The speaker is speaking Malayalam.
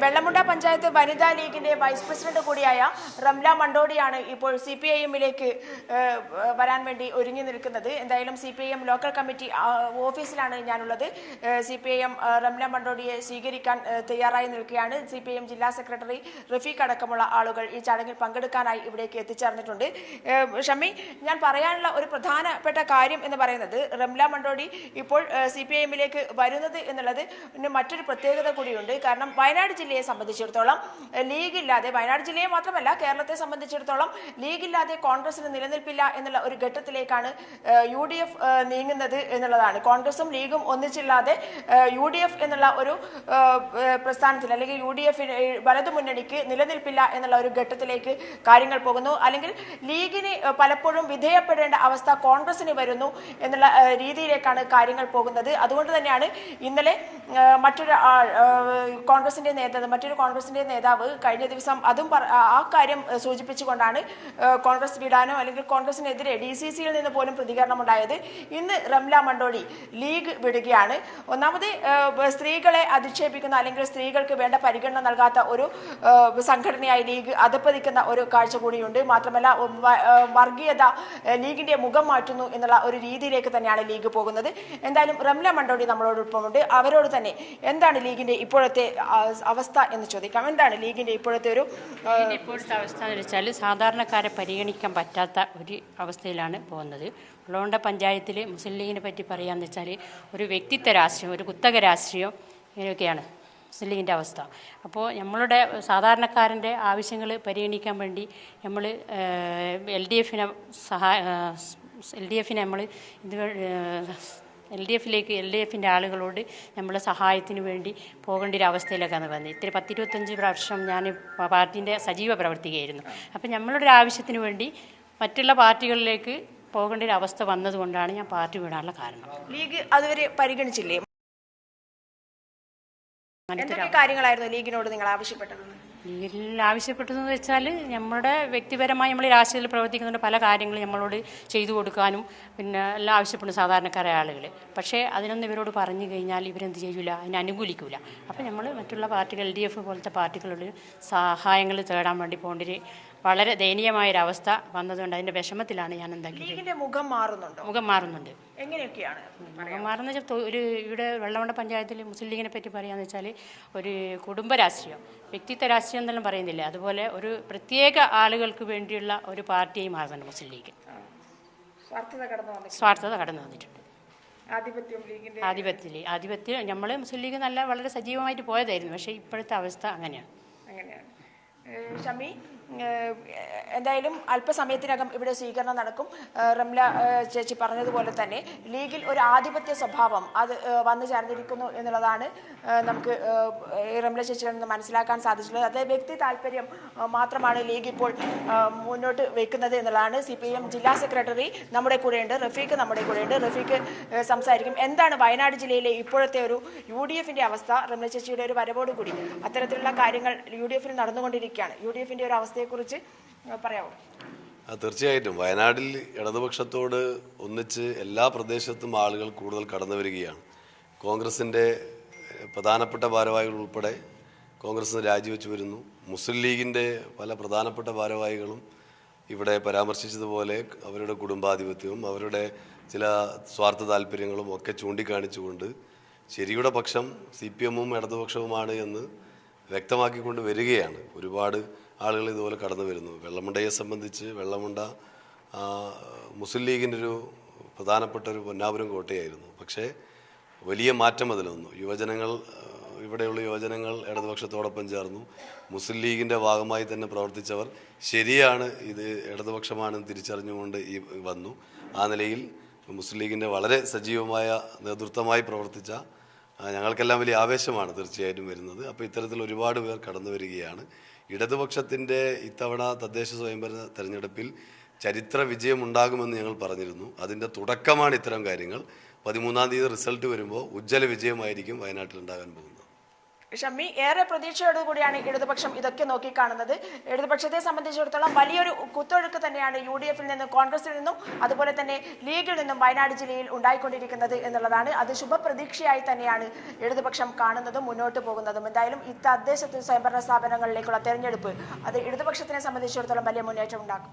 വെള്ളമുണ്ട പഞ്ചായത്ത് വനിതാ ലീഗിന്റെ വൈസ് പ്രസിഡന്റ് കൂടിയായ റംല മണ്ടോടിയാണ് ഇപ്പോൾ CPIM-ലേക്ക് വരാൻ വേണ്ടി ഒരുങ്ങി നിൽക്കുന്നത്. എന്തായാലും CPIM ലോക്കൽ കമ്മിറ്റി ഓഫീസിലാണ് ഞാനുള്ളത്. CPIM റംല മണ്ടോടിയെ സ്വീകരിക്കാൻ തയ്യാറായി നിൽക്കുകയാണ്. CPIM ജില്ലാ സെക്രട്ടറി റഫീഖ് അടക്കമുള്ള ആളുകൾ ഈ ചടങ്ങിൽ പങ്കെടുക്കാനായി ഇവിടേക്ക് എത്തിച്ചേർന്നിട്ടുണ്ട്. ഷമി, ഞാൻ പറയാനുള്ള ഒരു പ്രധാനപ്പെട്ട കാര്യം എന്ന് പറയുന്നത് റംല മണ്ടോടി ഇപ്പോൾ CPIM-ലേക്ക് വരുന്നത് എന്നുള്ളത് മറ്റൊരു പ്രത്യേകത കൂടിയുണ്ട്. കാരണം വയനാട് ജില്ലയെ സംബന്ധിച്ചിടത്തോളം ലീഗില്ലാതെ, വയനാട് ജില്ലയെ മാത്രമല്ല കേരളത്തെ സംബന്ധിച്ചിടത്തോളം ലീഗില്ലാതെ കോൺഗ്രസിന് നിലനിൽപ്പില്ല എന്നുള്ള ഒരു ഘട്ടത്തിലേക്കാണ് UDF നീങ്ങുന്നത് എന്നുള്ളതാണ്. കോൺഗ്രസും ലീഗും ഒന്നിച്ചില്ലാതെ UDF എന്നുള്ള ഒരു പ്രസ്ഥാനത്തിൽ അല്ലെങ്കിൽ UDF വലതു മുന്നണിക്ക് നിലനിൽപ്പില്ല എന്നുള്ള ഒരു ഘട്ടത്തിലേക്ക് കാര്യങ്ങൾ പോകുന്നു. അല്ലെങ്കിൽ ലീഗിന് പലപ്പോഴും വിധേയപ്പെടേണ്ട അവസ്ഥ കോൺഗ്രസിന് വരുന്നു എന്നുള്ള രീതിയിലേക്കാണ് കാര്യങ്ങൾ പോകുന്നത്. അതുകൊണ്ട് തന്നെയാണ് ഇന്നലെ മറ്റൊരു കോൺഗ്രസിന്റെ നേതാവ് കഴിഞ്ഞ ദിവസം അതും ആ കാര്യം സൂചിപ്പിച്ചുകൊണ്ടാണ് കോൺഗ്രസ് വിടാനോ അല്ലെങ്കിൽ കോൺഗ്രസിനെതിരെ DCC-യിൽ നിന്ന് പോലും പ്രതികരണം ഉണ്ടായത്. ഇന്ന് റംല മണ്ടോടി ലീഗ് വിടുകയാണ്. ഒന്നാമത് സ്ത്രീകളെ അധിക്ഷേപിക്കുന്ന അല്ലെങ്കിൽ സ്ത്രീകൾക്ക് വേണ്ട പരിഗണന നൽകാത്ത ഒരു സംഘടനയായി ലീഗ് അധപ്പതിക്കുന്ന ഒരു കാഴ്ച കൂടിയുണ്ട്. മാത്രമല്ല വർഗീയത ലീഗിന്റെ മുഖം മാറ്റുന്നു എന്നുള്ള ഒരു രീതിയിലേക്ക് തന്നെയാണ് ലീഗ് പോകുന്നത്. എന്തായാലും റംല മണ്ടോടി നമ്മളോടൊപ്പമുണ്ട്. അവരോട് തന്നെ എന്താണ് ലീഗിന്റെ ഇപ്പോഴത്തെ അവസ്ഥ എന്ന് ചോദിക്കാം. എന്താണ് ലീഗിന്റെ ഇപ്പോഴത്തെ അവസ്ഥ എന്ന് വെച്ചാൽ സാധാരണക്കാരെ പരിഗണിക്കാൻ പറ്റാത്ത ഒരു അവസ്ഥയിലാണ് പോകുന്നത്. വെള്ളമുണ്ട പഞ്ചായത്തിൽ മുസ്ലിം ലീഗിനെ പറ്റി പറയാന്ന് വെച്ചാൽ ഒരു വ്യക്തിത്വ രാഷ്ട്രീയം, ഒരു കുത്തക രാഷ്ട്രീയം, ഇങ്ങനെയൊക്കെയാണ് മുസ്ലിം ലീഗിൻ്റെ അവസ്ഥ. അപ്പോൾ നമ്മളുടെ സാധാരണക്കാരൻ്റെ ആവശ്യങ്ങൾ പരിഗണിക്കാൻ വേണ്ടി നമ്മൾ LDF-നെ നമ്മൾ LDF-ൻ്റെ ആളുകളോട് നമ്മൾ സഹായത്തിന് വേണ്ടി പോകേണ്ട ഒരു അവസ്ഥയിലേക്കാണ് വന്നത്. 10-25 വർഷം ഞാൻ പാർട്ടീൻ്റെ സജീവ പ്രവർത്തിക്കുകയായിരുന്നു. അപ്പം നമ്മളുടെ ഒരു ആവശ്യത്തിന് വേണ്ടി മറ്റുള്ള പാർട്ടികളിലേക്ക് പോകേണ്ട ഒരു അവസ്ഥ വന്നതുകൊണ്ടാണ് ഞാൻ പാർട്ടി വിടാനുള്ള കാരണം. ലീഗ് അതുവരെ പരിഗണിച്ചില്ലേ? കാര്യങ്ങളായിരുന്നു ലീഗിനോട് നിങ്ങൾ ആവശ്യപ്പെട്ടത്? ലീഗിൽ ആവശ്യപ്പെട്ടതെന്ന് വെച്ചാൽ നമ്മുടെ വ്യക്തിപരമായി നമ്മൾ രാഷ്ട്രീയത്തിൽ പ്രവർത്തിക്കുന്നുണ്ട്, പല കാര്യങ്ങളും നമ്മളോട് ചെയ്തു കൊടുക്കാനും പിന്നെ എല്ലാം ആവശ്യപ്പെടുന്നു സാധാരണക്കാരായ ആളുകൾ. പക്ഷേ അതിനൊന്നും ഇവരോട് പറഞ്ഞു കഴിഞ്ഞാൽ ഇവരെന്ത് ചെയ്യില്ല, അതിനെ അനുകൂലിക്കില്ല. അപ്പോൾ നമ്മൾ മറ്റുള്ള പാർട്ടികൾ LDF പോലത്തെ പാർട്ടികളോട് സഹായങ്ങൾ തേടാൻ വേണ്ടി പോകേണ്ട ഒരു വളരെ ദയനീയമായൊരവസ്ഥ വന്നതുകൊണ്ട് അതിൻ്റെ വിഷമത്തിലാണ് ഞാൻ എന്താക്കിയത്. മുഖം മാറുന്നുണ്ട്. എങ്ങനെയൊക്കെയാണ് മുഖം മാറുന്ന വെച്ചാൽ ഇവിടെ വെള്ളമുണ്ട പഞ്ചായത്തിൽ മുസ്ലിം ലീഗിനെ പറ്റി പറയുകയെന്ന് വെച്ചാൽ ഒരു കുടുംബ രാഷ്ട്രീയം, വ്യക്തിത്വ രാഷ്ട്രീയം എന്നെല്ലാം പറയുന്നില്ല, അതുപോലെ ഒരു പ്രത്യേക ആളുകൾക്ക് വേണ്ടിയുള്ള ഒരു പാർട്ടിയായി മാറുന്നുണ്ട് മുസ്ലിം ലീഗ്. സ്വാർത്ഥത കടന്നു വന്നിട്ടുണ്ട്. ആധിപത്യം നമ്മൾ മുസ്ലിം ലീഗ് വളരെ സജീവമായിട്ട് പോയതായിരുന്നു. പക്ഷേ ഇപ്പോഴത്തെ അവസ്ഥ അങ്ങനെയാണ്. ഷമി, എന്തായാലും അല്പസമയത്തിനകം ഇവിടെ സ്വീകരണം നടക്കും. റംല ചേച്ചി പറഞ്ഞതുപോലെ തന്നെ ലീഗിൽ ഒരു ആധിപത്യ സ്വഭാവം അത് വന്നു ചേർന്നിരിക്കുന്നു എന്നുള്ളതാണ് നമുക്ക് റംല ചേച്ചിയിൽ നിന്ന് മനസ്സിലാക്കാൻ സാധിച്ചിട്ടുള്ളത്. അത് വ്യക്തി താല്പര്യം മാത്രമാണ് ലീഗ് ഇപ്പോൾ മുന്നോട്ട് വെക്കുന്നത് എന്നുള്ളതാണ്. CPIM ജില്ലാ സെക്രട്ടറി നമ്മുടെ കൂടെയുണ്ട്, റഫീഖ് സംസാരിക്കും. എന്താണ് വയനാട് ജില്ലയിലെ ഇപ്പോഴത്തെ ഒരു UDF-ന്റെ അവസ്ഥ? റംല ചേച്ചിയുടെ ഒരു വരവോടുകൂടി അത്തരത്തിലുള്ള കാര്യങ്ങൾ UDF-ൽ നടന്നുകൊണ്ടിരിക്കുകയാണ്. UDF-ന്റെ ഒരു അവസ്ഥയെക്കുറിച്ച് പറയാമോ? തീർച്ചയായിട്ടും വയനാട്ടിൽ ഇടതുപക്ഷത്തോട് ഒന്നിച്ച് എല്ലാ പ്രദേശത്തും ആളുകൾ കൂടുതൽ കടന്നു വരികയാണ്. കോൺഗ്രസിൻ്റെ പ്രധാനപ്പെട്ട ഭാരവാഹികൾ ഉൾപ്പെടെ കോൺഗ്രസ് രാജിവെച്ച് വരുന്നു. മുസ്ലിം ലീഗിൻ്റെ പല പ്രധാനപ്പെട്ട ഭാരവാഹികളും ഇവിടെ പരാമർശിച്ചതുപോലെ അവരുടെ കുടുംബാധിപത്യവും അവരുടെ ചില സ്വാർത്ഥ താല്പര്യങ്ങളും ഒക്കെ ചൂണ്ടിക്കാണിച്ചുകൊണ്ട് ശരിയുടെ പക്ഷം CPM-ഉം ഇടതുപക്ഷവുമാണ് എന്ന് വ്യക്തമാക്കിക്കൊണ്ട് വരികയാണ്. ഒരുപാട് ആളുകൾ ഇതുപോലെ കടന്നു വരുന്നു. വെള്ളമുണ്ടയെ സംബന്ധിച്ച് വെള്ളമുണ്ട മുസ്ലിം ലീഗിൻ്റെ ഒരു പ്രധാനപ്പെട്ട ഒരു പൊന്നാപുരം കോട്ടയായിരുന്നു. പക്ഷേ വലിയ മാറ്റം അതിൽ വന്നു. ഇവിടെയുള്ള യുവജനങ്ങൾ ഇടതുപക്ഷത്തോടൊപ്പം ചേർന്നു. മുസ്ലിം ലീഗിൻ്റെ ഭാഗമായി തന്നെ പ്രവർത്തിച്ചവർ ശരിയാണ്, ഇത് ഇടതുപക്ഷമാണെന്ന് തിരിച്ചറിഞ്ഞുകൊണ്ട് വന്നു. ആ നിലയിൽ മുസ്ലിം ലീഗിൻ്റെ വളരെ സജീവമായ നേതൃത്വമായി പ്രവർത്തിച്ച ഞങ്ങൾക്കെല്ലാം വലിയ ആവേശമാണ് തീർച്ചയായിട്ടും വരുന്നത്. അപ്പോൾ ഇത്തരത്തിൽ ഒരുപാട് പേർ കടന്നു വരികയാണ്. ഇടതുപക്ഷത്തിൻ്റെ ഇത്തവണ തദ്ദേശ സ്വയംഭരണ തെരഞ്ഞെടുപ്പിൽ ചരിത്ര വിജയമുണ്ടാകുമെന്ന് ഞങ്ങൾ പറഞ്ഞിരുന്നു. അതിൻ്റെ തുടക്കമാണ് ഇത്തരം കാര്യങ്ങൾ. 13-ാം തീയതി റിസൾട്ട് വരുമ്പോൾ ഉജ്ജ്വല വിജയമായിരിക്കും വയനാട്ടിൽ ഉണ്ടാകാൻ പോകുന്നത്. ഷമ്മി, ഏറെ പ്രതീക്ഷയോടുകൂടിയാണ് ഇടതുപക്ഷം ഇതൊക്കെ നോക്കിക്കാണുന്നത്. ഇടതുപക്ഷത്തെ സംബന്ധിച്ചിടത്തോളം വലിയൊരു കുത്തൊഴുക്ക് തന്നെയാണ് UDF-ൽ നിന്നും കോൺഗ്രസിൽ നിന്നും അതുപോലെ തന്നെ ലീഗിൽ നിന്നും വയനാട് ജില്ലയിൽ ഉണ്ടായിക്കൊണ്ടിരിക്കുന്നത് എന്നുള്ളതാണ്. അത് ശുഭപ്രതീക്ഷയായി തന്നെയാണ് ഇടതുപക്ഷം കാണുന്നതും മുന്നോട്ട് പോകുന്നതും. എന്തായാലും ഈ തദ്ദേശ സ്വയംഭരണ സ്ഥാപനങ്ങളിലേക്കുള്ള തെരഞ്ഞെടുപ്പ് അത് ഇടതുപക്ഷത്തിനെ സംബന്ധിച്ചിടത്തോളം വലിയ മുന്നേറ്റം ഉണ്ടാക്കും.